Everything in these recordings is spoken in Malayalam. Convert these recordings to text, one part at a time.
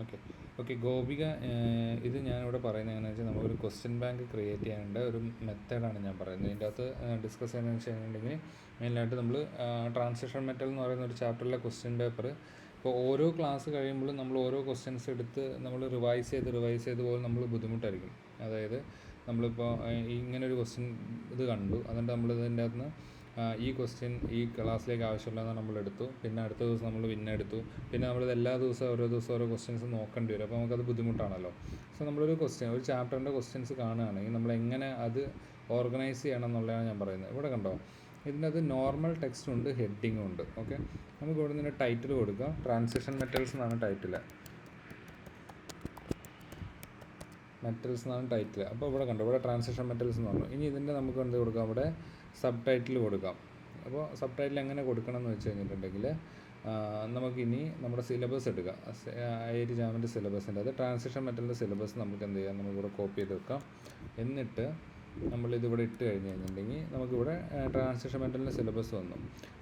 ഓക്കെ ഓക്കെ ഗോപിക, ഇത് ഞാനിവിടെ പറയുന്നത് എങ്ങനെയാണെന്ന് വെച്ചാൽ നമ്മളൊരു ക്വസ്റ്റ്യൻ ബാങ്ക് ക്രിയേറ്റ് ചെയ്യേണ്ട ഒരു മെത്തേഡാണ് ഞാൻ പറയുന്നത്. ഇതിൻ്റെ അകത്ത് ഡിസ്കസ് ചെയ്യുന്നതെന്ന് വെച്ചിട്ടുണ്ടെങ്കിൽ മെയിനായിട്ട് നമ്മൾ ട്രാൻസിഷൻ മെറ്റൽ എന്ന് പറയുന്ന ഒരു ചാപ്റ്ററിലെ ക്വസ്റ്റ്യൻ പേപ്പർ ഇപ്പോൾ ഓരോ ക്ലാസ് കഴിയുമ്പോഴും നമ്മൾ ഓരോ ക്വസ്റ്റ്യൻസ് എടുത്ത് നമ്മൾ റിവൈസ് ചെയ്ത് പോലും നമ്മൾ ബുദ്ധിമുട്ടായിരിക്കും. അതായത് നമ്മളിപ്പോൾ ഇങ്ങനൊരു ക്വസ്റ്റ്യൻ ഇത് കണ്ടു, എന്നിട്ട് നമ്മൾ ഇതിൻ്റെ അകത്ത് നിന്ന് ഈ ക്വസ്റ്റ്യൻ ഈ ക്ലാസ്സിലേക്ക് ആവശ്യമില്ലെന്ന് നമ്മൾ എടുത്തു, പിന്നെ അടുത്ത ദിവസം നമ്മൾ പിന്നെ എടുത്തു, പിന്നെ നമ്മളിത് എല്ലാ ദിവസവും ഓരോ ദിവസം ഓരോ ക്വസ്റ്റ്യൻസ് നോക്കേണ്ടി വരും. അപ്പോൾ നമുക്കത് ബുദ്ധിമുട്ടാണല്ലോ. സോ നമ്മളൊരു ക്വസ്റ്റ്യൻ, ഒരു ചാപ്റ്ററിൻ്റെ ക്വസ്റ്റ്യൻസ് കാണുകയാണെങ്കിൽ നമ്മൾ എങ്ങനെ അത് ഓർഗനൈസ് ചെയ്യണം എന്നുള്ളതാണ് ഞാൻ പറയുന്നത്. ഇവിടെ കണ്ടോ, ഇതിൻ്റെ അത് നോർമൽ ടെക്സ്റ്റും ഉണ്ട്, ഹെഡിങ്ങും ഉണ്ട്. ഓക്കെ, നമുക്ക് ഇവിടെ നിന്ന് ടൈറ്റിൽ കൊടുക്കാം. ട്രാൻസിഷൻ മെറ്റൽസ് എന്നാണ് ടൈറ്റിൽ, എന്നാണ് ടൈറ്റിൽ. അപ്പോൾ ഇവിടെ കണ്ടോ, ഇവിടെ ട്രാൻസിഷൻ മെറ്റൽസ് എന്ന് പറഞ്ഞു. ഇനി ഇതിൻ്റെ നമുക്ക് എന്ത് കൊടുക്കാം, ഇവിടെ സബ് ടൈറ്റിൽ കൊടുക്കാം. അപ്പോൾ സബ് ടൈറ്റിൽ എങ്ങനെ കൊടുക്കണം എന്ന് വെച്ച് കഴിഞ്ഞിട്ടുണ്ടെങ്കിൽ നമുക്കിനി നമ്മുടെ സിലബസ് എടുക്കാം. IIT ജാമിൻ്റെ സിലബസിൻ്റെ അത് ട്രാൻസിഷൻ മെറ്റലിൻ്റെ സിലബസ് നമുക്ക് എന്ത് ചെയ്യാം, നമുക്കിവിടെ കോപ്പി ചെയ്ത് വെക്കാം. എന്നിട്ട് നമ്മളിതിവിടെ ഇട്ട് കഴിഞ്ഞിട്ടുണ്ടെങ്കിൽ നമുക്കിവിടെ ട്രാൻസിഷൻ മെറ്റലിൻ്റെ സിലബസ് വന്നു.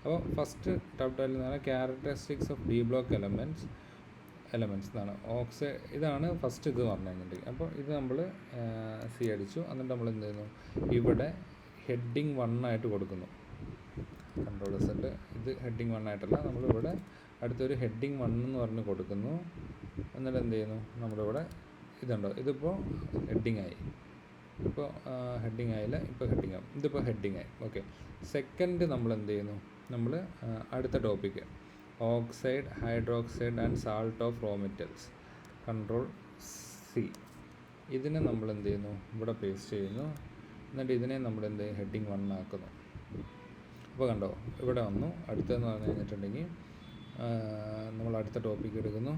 അപ്പോൾ ഫസ്റ്റ് ടബ് ടൈറ്റിൽ എന്ന് പറഞ്ഞാൽ characteristics of D block elements എന്നാണ്. ഇതാണ് ഫസ്റ്റ് ഇത് പറഞ്ഞു കഴിഞ്ഞിട്ടുണ്ടെങ്കിൽ. അപ്പോൾ ഇത് നമ്മൾ സി അടിച്ചു. എന്നിട്ട് നമ്മൾ എന്ത് ചെയ്യുന്നു, ഇവിടെ ഹെഡിങ് 1 ആയിട്ട് കൊടുക്കുന്നു. Control set. ഇത് ഹെഡിങ് 1 ആയിട്ടല്ല, നമ്മളിവിടെ അടുത്തൊരു ഹെഡിങ് 1 എന്ന് പറഞ്ഞ് കൊടുക്കുന്നു. എന്നിട്ട് എന്ത് ചെയ്യുന്നു, നമ്മളിവിടെ ഇതുണ്ടോ, ഇതിപ്പോൾ ഹെഡിങ് ആയി. ഇപ്പോൾ ഹെഡിങ് ആയില്ല, ഇപ്പോൾ ഹെഡിങ് ആവും. ഇതിപ്പോൾ ഹെഡിങ് ആയി. ഓക്കെ, സെക്കൻഡ് നമ്മൾ എന്ത് ചെയ്യുന്നു, നമ്മൾ അടുത്ത topic oxide, hydroxide and salt of row metals, control C. ഇതിനെ നമ്മൾ എന്ത് ചെയ്യുന്നു, ഇവിടെ പേസ്റ്റ് ചെയ്യുന്നു. എന്നിട്ട് ഇതിനെ നമ്മൾ എന്ത് ചെയ്യും, ഹെഡിങ് 1 ആക്കുന്നു. അപ്പോൾ കണ്ടോ, ഇവിടെ വന്നു. അടുത്തതെന്ന് പറഞ്ഞു കഴിഞ്ഞിട്ടുണ്ടെങ്കിൽ നമ്മൾ അടുത്ത ടോപ്പിക്ക് എടുക്കുന്നു,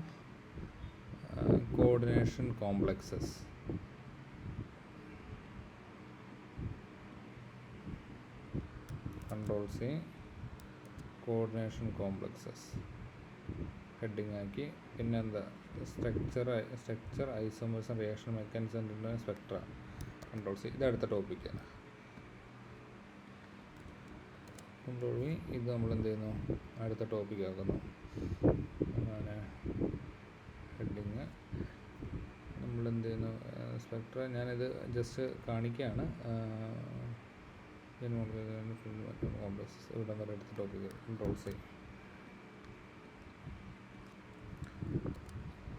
coordination complexes. Control C, coordination complexes heading ആക്കി. പിന്നെ എന്താ, structure isomers reaction mechanism spectra, control C. ഇത് അടുത്ത ടോപ്പിക്കാണ്. Control V. ഇത് നമ്മൾ എന്ത് ചെയ്യുന്നു, അടുത്ത ടോപ്പിക് ആക്കുന്നു. അങ്ങനെ ഹെഡിങ് നമ്മൾ എന്ത് ചെയ്യുന്നു, സ്പെക്ട്ര. ഞാനിത് ജസ്റ്റ് കാണിക്കുകയാണ്. കോംപ്ലക്സസ് ഇവിടെ വരെ അടുത്ത topic. Control C,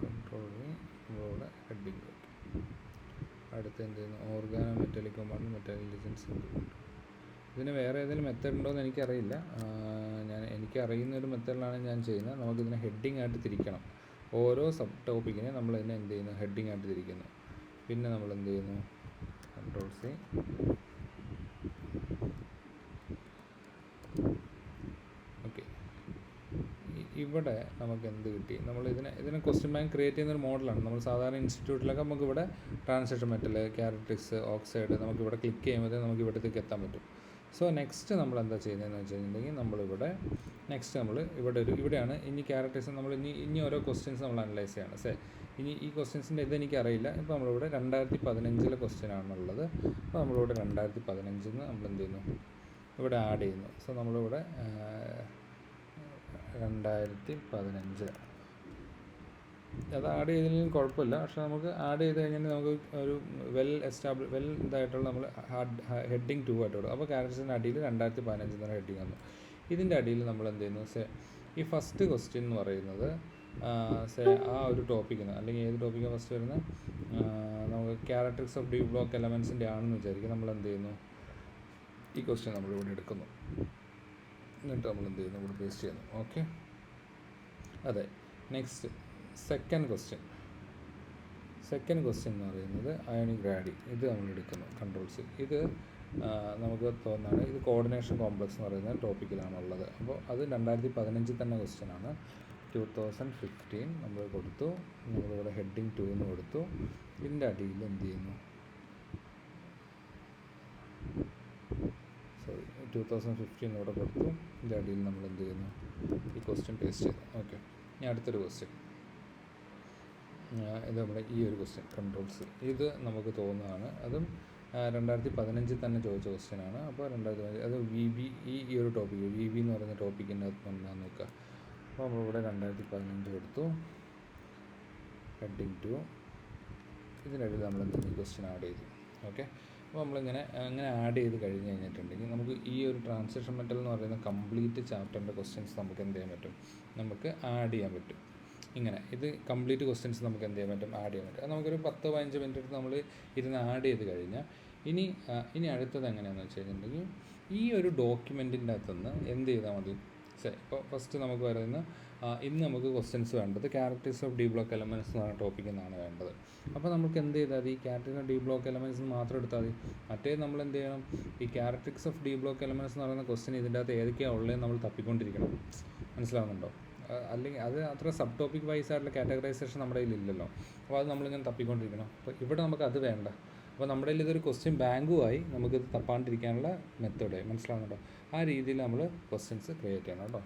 control V. ഇവിടെ ഹെഡിങ്. അടുത്ത് എന്ത് ചെയ്യുന്നു, ഓർഗാനോ മെറ്റാലിക് കോമ്പൗണ്ട്, മെറ്റാലിജൻസ്. ഇതിന് വേറെ ഏതെങ്കിലും മെത്തേഡ് ഉണ്ടോ എന്ന് എനിക്കറിയില്ല. എനിക്ക് അറിയുന്നൊരു മെത്തേഡിലാണ് ഞാൻ ചെയ്യുന്നത്. നമുക്കിതിനെ ഹെഡിങ് ആയിട്ട് തിരിക്കണം. ഓരോ സബ് ടോപ്പിക്കിനെ നമ്മളിതിനെ എന്ത് ചെയ്യുന്നു, ഹെഡിങ് ആയിട്ട് തിരിക്കുന്നു. പിന്നെ നമ്മൾ എന്ത് ചെയ്യുന്നു, കൺട്രോൾ സി. ഓക്കെ, ഇവിടെ നമുക്ക് എന്ത് കിട്ടി, നമ്മൾ ഇതിനെ ക്വസ്റ്റ്യൻ ബാങ്ക് ക്രിയേറ്റ് ചെയ്യുന്നൊരു മോഡലാണ്. നമ്മൾ സാധാരണ ഇൻസ്റ്റിറ്റ്യൂട്ടിലൊക്കെ നമുക്കിവിടെ ട്രാൻസിഷൻ മെറ്റൽ, ക്യാരക്ടറിസ്റ്റിക്സ്, ഓക്സൈഡ് നമുക്കിവിടെ ക്ലിക്ക് ചെയ്യുമ്പോൾ നമുക്ക് ഇവിടത്തേക്ക് എത്താൻ പറ്റും. സോ നെക്സ്റ്റ് നമ്മൾ എന്താ ചെയ്യുന്നതെന്ന് വെച്ച് കഴിഞ്ഞിട്ടുണ്ടെങ്കിൽ നമ്മളിവിടെ ഇവിടെയാണ് ഇനി ക്യാരക്ടേഴ്സ് നമ്മൾ ഇനി ഓരോ ക്വസ്റ്റ്യൻസ് നമ്മൾ അനലൈസ് ചെയ്യണം. ഇനി ഈ ക്വസ്റ്റ്യൻസിൻ്റെ ഇതെനിക്ക് അറിയില്ല. ഇപ്പോൾ നമ്മളിവിടെ 2015 ക്വസ്റ്റ്യൻ ആണുള്ളത്. അപ്പോൾ നമ്മളിവിടെ 2015 നമ്മൾ എന്ത് ചെയ്യുന്നു, ഇവിടെ ആഡ് ചെയ്യുന്നു. സോ നമ്മളിവിടെ 2015 അത് ആഡ് ചെയ്തതിലും കുഴപ്പമില്ല. പക്ഷേ നമുക്ക് ആഡ് ചെയ്ത് കഴിഞ്ഞാൽ നമുക്ക് ഒരു വെൽ ഇതായിട്ടുള്ള നമ്മൾ ഹെഡിങ് 2 ആയിട്ട് കൊടുക്കും. അപ്പോൾ ക്യാരക്ടേഴ്സിൻ്റെ അടിയിൽ 2015 എന്ന ഹെഡിങ് വന്നു. ഇതിൻ്റെ അടിയിൽ നമ്മൾ എന്ത് ചെയ്യുന്നു, ഈ ഫസ്റ്റ് ക്വസ്റ്റ്യൻ എന്ന് പറയുന്നത് ആ ഒരു ടോപ്പിക്കിന്, അല്ലെങ്കിൽ ഏത് ടോപ്പിക്കാണ് ഫസ്റ്റ് വരുന്നത്, നമുക്ക് ക്യാരക്ടറിസ്റ്റിക്സ് ഓഫ് ഡി ബ്ലോക്ക് എലമെൻസിൻ്റെ ആണെന്ന് വിചാരിക്കും. നമ്മൾ എന്ത് ചെയ്യുന്നു, ഈ ക്വസ്റ്റ്യൻ നമ്മളിവിടെ എടുക്കുന്നു. എന്നിട്ട് നമ്മൾ എന്ത് ചെയ്യുന്നു, ഇവിടെ പേസ്റ്റ് ചെയ്യുന്നു. ഓക്കെ, അതെ. നെക്സ്റ്റ് സെക്കൻഡ് ക്വസ്റ്റ്യൻ എന്ന് പറയുന്നത് അയോണിക് ഗ്രാഡി. ഇത് നമ്മൾ എടുക്കുന്നു, കൺട്രോൾ സി. ഇത് നമുക്ക് തോന്നുന്നതാണ്. ഇത് കോർഡിനേഷൻ കോംപ്ലക്സ് എന്ന് പറയുന്ന ടോപ്പിക്കിലാണുള്ളത്. അപ്പോൾ അത് 2015 തന്നെ ക്വസ്റ്റ്യനാണ്. 2015 നമ്മൾ കൊടുത്തു. നമ്മളിവിടെ ഹെഡിങ് 2 എന്ന് കൊടുത്തു. ഇതിൻ്റെ അടിയിൽ എന്ത് ചെയ്യുന്നു, 2015 ഇവിടെ കൊടുത്തു. ഇതിൻ്റെ അടിയിൽ നമ്മൾ എന്ത് ചെയ്യുന്നു, ഈ ക്വസ്റ്റ്യൻ പേസ്റ്റ് ചെയ്തു. ഓക്കെ, ഇനി അടുത്തൊരു ക്വസ്റ്റ്യൻ. ഇത് നമ്മുടെ ഈ ഒരു ക്വസ്റ്റ്യൻ, കൺട്രോൾ സി. ഇത് നമുക്ക് തോന്നുന്നതാണ്. അതും 2015 തന്നെ ചോദിച്ച ക്വസ്റ്റ്യനാണ്. അപ്പോൾ 2015 അത് VB, ഈ ഒരു ടോപ്പിക്ക് VB എന്ന് പറയുന്ന ടോപ്പിക്കിൻ്റെ അകത്ത് വന്നാൽ നോക്കുക. അപ്പോൾ നമ്മളിവിടെ 2015 കൊടുത്തു. ഹെഡിങ് 2 ഇതിനിടയിൽ നമ്മൾ എന്തെങ്കിലും ക്വസ്റ്റ്യൻ ആഡ് ചെയ്തു. ഓക്കെ, അപ്പോൾ നമ്മളിങ്ങനെ ആഡ് ചെയ്ത് കഴിഞ്ഞ് കഴിഞ്ഞിട്ടുണ്ടെങ്കിൽ നമുക്ക് ഈ ഒരു ട്രാൻസാക്ഷൻ മെറ്റൽ എന്ന് പറയുന്ന കംപ്ലീറ്റ് ചാപ്റ്ററിൻ്റെ ക്വസ്റ്റ്യൻസ് നമുക്ക് എന്ത് ചെയ്യാൻ പറ്റും, നമുക്ക് ആഡ് ചെയ്യാൻ പറ്റും. ഇങ്ങനെ ഇത് കംപ്ലീറ്റ് ക്വസ്റ്റ്യൻസ് നമുക്ക് എന്ത് ചെയ്യാൻ പറ്റും, ആഡ് ചെയ്യാൻ പറ്റും. അത് നമുക്കൊരു 10-15 മിനിറ്റ് എടുത്ത് നമ്മൾ ഇരുന്ന് ആഡ് ചെയ്ത് കഴിഞ്ഞാൽ ഇനി അടുത്തത് എങ്ങനെയാണെന്ന് വെച്ച് കഴിഞ്ഞിട്ടുണ്ടെങ്കിൽ ഈ ഒരു ഡോക്യുമെൻറ്റിൻ്റെ അകത്തുനിന്ന് എന്ത് ചെയ്താൽ മതി. ഇപ്പോൾ ഫസ്റ്റ് നമുക്ക് പറയുന്ന ഇന്ന് നമുക്ക് ക്വസ്റ്റ്യൻസ് വേണ്ടത് characters of D block elements എന്ന് പറഞ്ഞ ടോപ്പിക്കിൽ നിന്നാണ് വേണ്ടത്. അപ്പോൾ നമുക്ക് എന്ത് ചെയ്താൽ മതി, characters of D block elements മാത്രം എടുത്താൽ മതി. മറ്റേ നമ്മൾ എന്ത് ചെയ്യണം, ഈ characteristics of D block elements എന്ന് പറയുന്ന ക്വസ്റ്റ്യൻ ഇതിൻ്റെ അകത്ത് ഏതൊക്കെയാണ് ഉള്ളതെന്ന് നമ്മൾ തപ്പിക്കൊണ്ടിരിക്കണം. മനസ്സിലാവുന്നുണ്ടോ? അല്ലെങ്കിൽ അത് അത്ര സബ് ടോപ്പിക് വൈസ് ആയിട്ടുള്ള കാറ്റഗറൈസേഷൻ നമ്മുടെ കയ്യിലില്ലല്ലോ. അപ്പോൾ അത് നമ്മളിങ്ങനെ തപ്പിക്കൊണ്ടിരിക്കണം. അപ്പോൾ ഇവിടെ നമുക്ക് അത് വേണ്ട. അപ്പോൾ നമ്മുടെ കയ്യിൽ ഇതൊരു ക്വസ്റ്റ്യൻ ബാങ്കുമായി നമുക്കിത് തപ്പാണ്ടിരിക്കാനുള്ള മെത്തേഡ് മനസ്സിലാവുന്നുണ്ടോ? ആ രീതിയിൽ നമ്മൾ ക്വസ്റ്റ്യൻസ് ക്രിയേറ്റ് ചെയ്യണം കേട്ടോ.